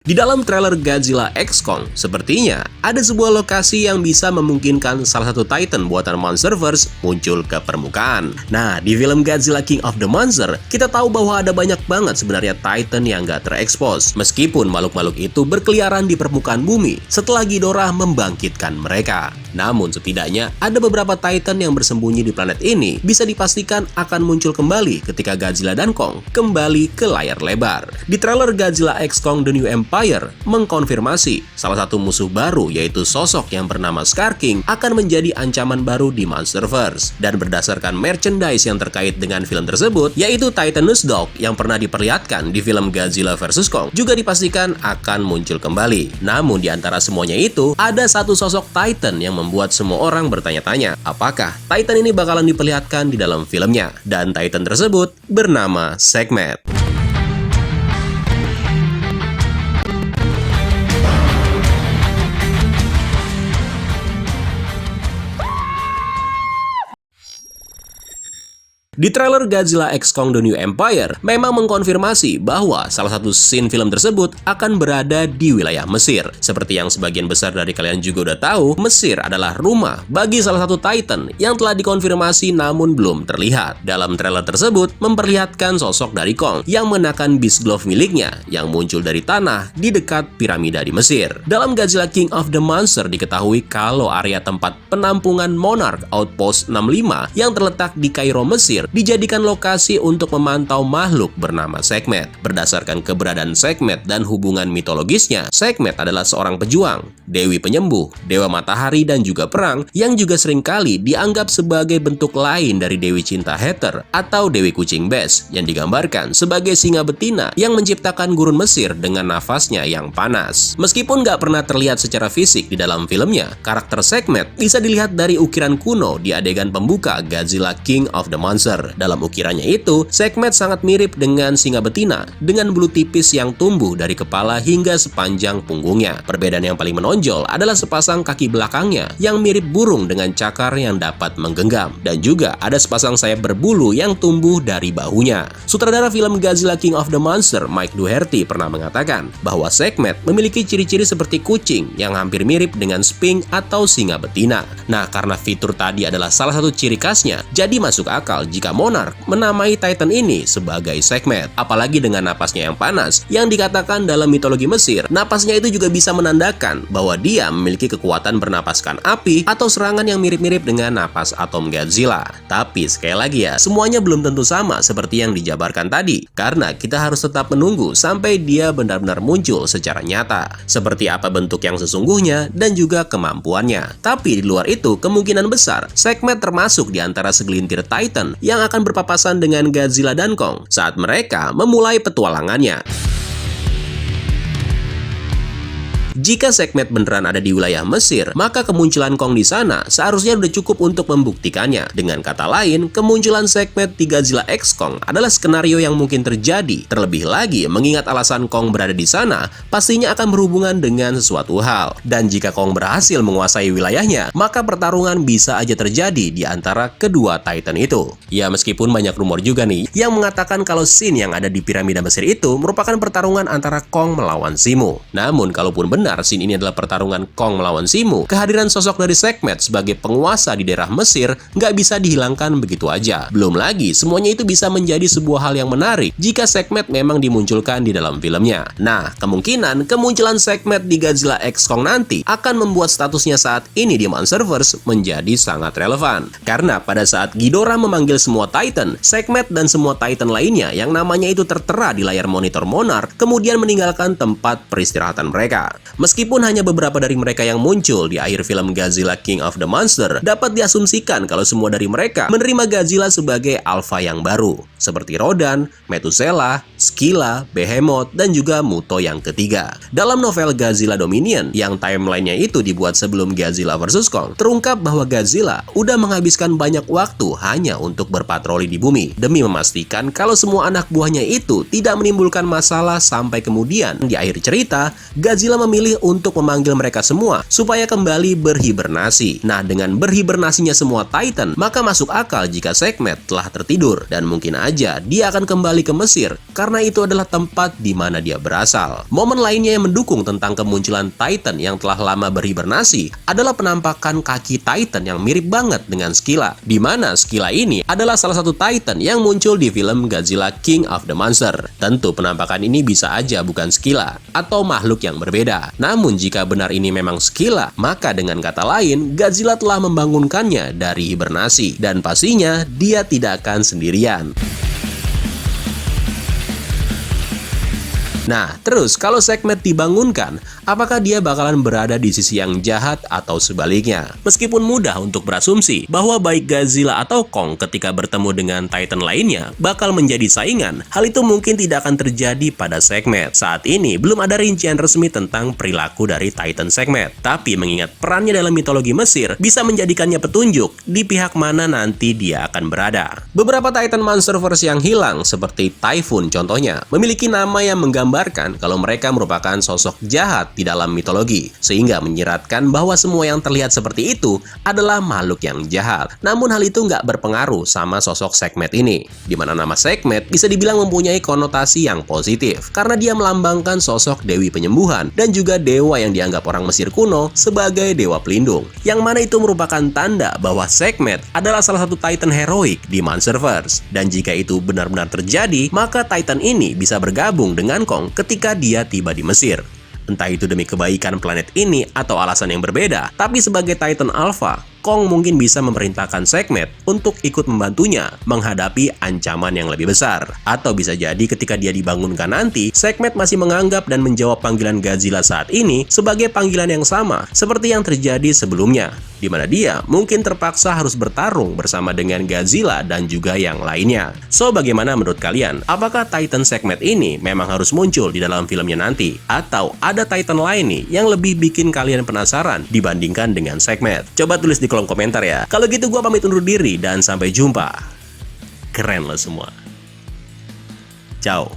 Di dalam trailer Godzilla X Kong, sepertinya ada sebuah lokasi yang bisa memungkinkan salah satu Titan buatan Monsterverse muncul ke permukaan. Nah, di film Godzilla King of the Monster, kita tahu bahwa ada banyak banget sebenarnya Titan yang gak terekspos, meskipun makhluk-makhluk itu berkeliaran di permukaan bumi setelah Ghidorah membangkitkan mereka. Namun setidaknya ada beberapa Titan yang bersembunyi di planet ini bisa dipastikan akan muncul kembali ketika Godzilla dan Kong kembali ke layar lebar. Di trailer Godzilla X Kong The New Empire mengkonfirmasi salah satu musuh baru yaitu sosok yang bernama Scar King akan menjadi ancaman baru di Monsterverse. Dan berdasarkan merchandise yang terkait dengan film tersebut, yaitu Titanus Dog yang pernah diperlihatkan di film Godzilla vs Kong juga dipastikan akan muncul kembali. Namun di antara semuanya itu, ada satu sosok Titan yang membuat semua orang bertanya-tanya, apakah Titan ini bakalan diperlihatkan di dalam filmnya? Dan Titan tersebut bernama Sekhmet. Di trailer Godzilla X Kong The New Empire memang mengkonfirmasi bahwa salah satu scene film tersebut akan berada di wilayah Mesir. Seperti yang sebagian besar dari kalian juga udah tahu, Mesir adalah rumah bagi salah satu Titan yang telah dikonfirmasi namun belum terlihat. Dalam trailer tersebut memperlihatkan sosok dari Kong yang mengenakan Beast Glove miliknya yang muncul dari tanah di dekat piramida di Mesir. Dalam Godzilla King of the Monster diketahui kalau area tempat penampungan Monarch Outpost 65 yang terletak di Kairo, Mesir dijadikan lokasi untuk memantau makhluk bernama Sekhmet. Berdasarkan keberadaan Sekhmet dan hubungan mitologisnya, Sekhmet adalah seorang pejuang, dewi penyembuh, dewa matahari dan juga perang yang juga seringkali dianggap sebagai bentuk lain dari dewi cinta Heter atau dewi kucing Bes yang digambarkan sebagai singa betina yang menciptakan gurun Mesir dengan nafasnya yang panas. Meskipun nggak pernah terlihat secara fisik di dalam filmnya, karakter Sekhmet bisa dilihat dari ukiran kuno di adegan pembuka Godzilla King of the Monster. Dalam ukirannya itu, Sekhmet sangat mirip dengan singa betina dengan bulu tipis yang tumbuh dari kepala hingga sepanjang punggungnya. Perbedaan yang paling menonjol adalah sepasang kaki belakangnya yang mirip burung dengan cakar yang dapat menggenggam, dan juga ada sepasang sayap berbulu yang tumbuh dari bahunya. Sutradara film Godzilla King of the Monster Mike Dougherty pernah mengatakan bahwa Sekhmet memiliki ciri-ciri seperti kucing yang hampir mirip dengan Sphinx atau singa betina. Nah, karena fitur tadi adalah salah satu ciri khasnya, jadi masuk akal jika Monarch menamai Titan ini sebagai Sekhmet. Apalagi dengan napasnya yang panas yang dikatakan dalam mitologi Mesir, napasnya itu juga bisa menandakan bahwa dia memiliki kekuatan bernapaskan api atau serangan yang mirip-mirip dengan napas atom Godzilla. Tapi sekali lagi ya, semuanya belum tentu sama seperti yang dijabarkan tadi, karena kita harus tetap menunggu sampai dia benar-benar muncul secara nyata, seperti apa bentuk yang sesungguhnya dan juga kemampuannya. Tapi di luar itu, kemungkinan besar Sekhmet termasuk di antara segelintir Titan yang akan berpapasan dengan Godzilla dan Kong saat mereka memulai petualangannya. Jika Sekhmet beneran ada di wilayah Mesir, maka kemunculan Kong di sana seharusnya udah cukup untuk membuktikannya. Dengan kata lain, kemunculan Sekhmet di Godzilla X Kong adalah skenario yang mungkin terjadi. Terlebih lagi, mengingat alasan Kong berada di sana, pastinya akan berhubungan dengan sesuatu hal. Dan jika Kong berhasil menguasai wilayahnya, maka pertarungan bisa aja terjadi di antara kedua Titan itu. Ya, meskipun banyak rumor juga nih yang mengatakan kalau scene yang ada di piramida Mesir itu merupakan pertarungan antara Kong melawan Simu. Namun, kalaupun benar scene ini adalah pertarungan Kong melawan Simu, kehadiran sosok dari Sekhmet sebagai penguasa di daerah Mesir nggak bisa dihilangkan begitu aja. Belum lagi, semuanya itu bisa menjadi sebuah hal yang menarik jika Sekhmet memang dimunculkan di dalam filmnya. Nah, kemungkinan kemunculan Sekhmet di Godzilla X Kong nanti akan membuat statusnya saat ini di Monsterverse menjadi sangat relevan. Karena pada saat Ghidorah memanggil semua Titan, Sekhmet dan semua Titan lainnya yang namanya itu tertera di layar monitor Monarch kemudian meninggalkan tempat peristirahatan mereka. Meskipun hanya beberapa dari mereka yang muncul di akhir film Godzilla King of the Monster, dapat diasumsikan kalau semua dari mereka menerima Godzilla sebagai alpha yang baru, seperti Rodan, Methuselah, Skylla, Behemoth, dan juga Muto yang ketiga. Dalam novel Godzilla Dominion, yang timelinenya itu dibuat sebelum Godzilla vs Kong, terungkap bahwa Godzilla udah menghabiskan banyak waktu hanya untuk berpatroli di bumi, demi memastikan kalau semua anak buahnya itu tidak menimbulkan masalah sampai kemudian di akhir cerita, Godzilla memilih untuk memanggil mereka semua supaya kembali berhibernasi. Nah, dengan berhibernasinya semua Titan, maka masuk akal jika Sekhmet telah tertidur dan mungkin aja saja dia akan kembali ke Mesir karena itu adalah tempat di mana dia berasal. Momen lainnya yang mendukung tentang kemunculan Titan yang telah lama berhibernasi adalah penampakan kaki Titan yang mirip banget dengan Scylla, di mana Scylla ini adalah salah satu Titan yang muncul di film Godzilla King of the Monsters. Tentu penampakan ini bisa aja bukan Scylla atau makhluk yang berbeda. Namun jika benar ini memang Scylla, maka dengan kata lain Godzilla telah membangunkannya dari hibernasi dan pastinya dia tidak akan sendirian. Nah, terus kalau Sekhmet dibangunkan, apakah dia bakalan berada di sisi yang jahat atau sebaliknya? Meskipun mudah untuk berasumsi bahwa baik Godzilla atau Kong ketika bertemu dengan Titan lainnya bakal menjadi saingan, hal itu mungkin tidak akan terjadi pada Sekhmet. Saat ini belum ada rincian resmi tentang perilaku dari Titan Sekhmet. Tapi mengingat perannya dalam mitologi Mesir bisa menjadikannya petunjuk di pihak mana nanti dia akan berada. Beberapa Titan Monsterverse yang hilang seperti Typhoon contohnya memiliki nama yang menggambarkan kalau mereka merupakan sosok jahat di dalam mitologi, sehingga menyiratkan bahwa semua yang terlihat seperti itu adalah makhluk yang jahat. Namun hal itu nggak berpengaruh sama sosok Sekhmet ini, di mana nama Sekhmet bisa dibilang mempunyai konotasi yang positif, karena dia melambangkan sosok Dewi Penyembuhan dan juga dewa yang dianggap orang Mesir kuno sebagai dewa pelindung, yang mana itu merupakan tanda bahwa Sekhmet adalah salah satu Titan heroik di Monsterverse. Dan jika itu benar-benar terjadi, maka Titan ini bisa bergabung dengan Kong ketika dia tiba di Mesir. Entah itu demi kebaikan planet ini atau alasan yang berbeda, tapi sebagai Titan Alpha, Kong mungkin bisa memerintahkan Sekhmet untuk ikut membantunya menghadapi ancaman yang lebih besar. Atau bisa jadi ketika dia dibangunkan nanti, Sekhmet masih menganggap dan menjawab panggilan Godzilla saat ini sebagai panggilan yang sama seperti yang terjadi sebelumnya, di mana dia mungkin terpaksa harus bertarung bersama dengan Godzilla dan juga yang lainnya. So, bagaimana menurut kalian? Apakah Titan Sekhmet ini memang harus muncul di dalam filmnya nanti? Atau ada Titan lain nih yang lebih bikin kalian penasaran dibandingkan dengan Sekhmet? Coba tulis di kolom komentar ya. Kalau gitu gua pamit undur diri dan sampai jumpa. Keren lo semua. Ciao.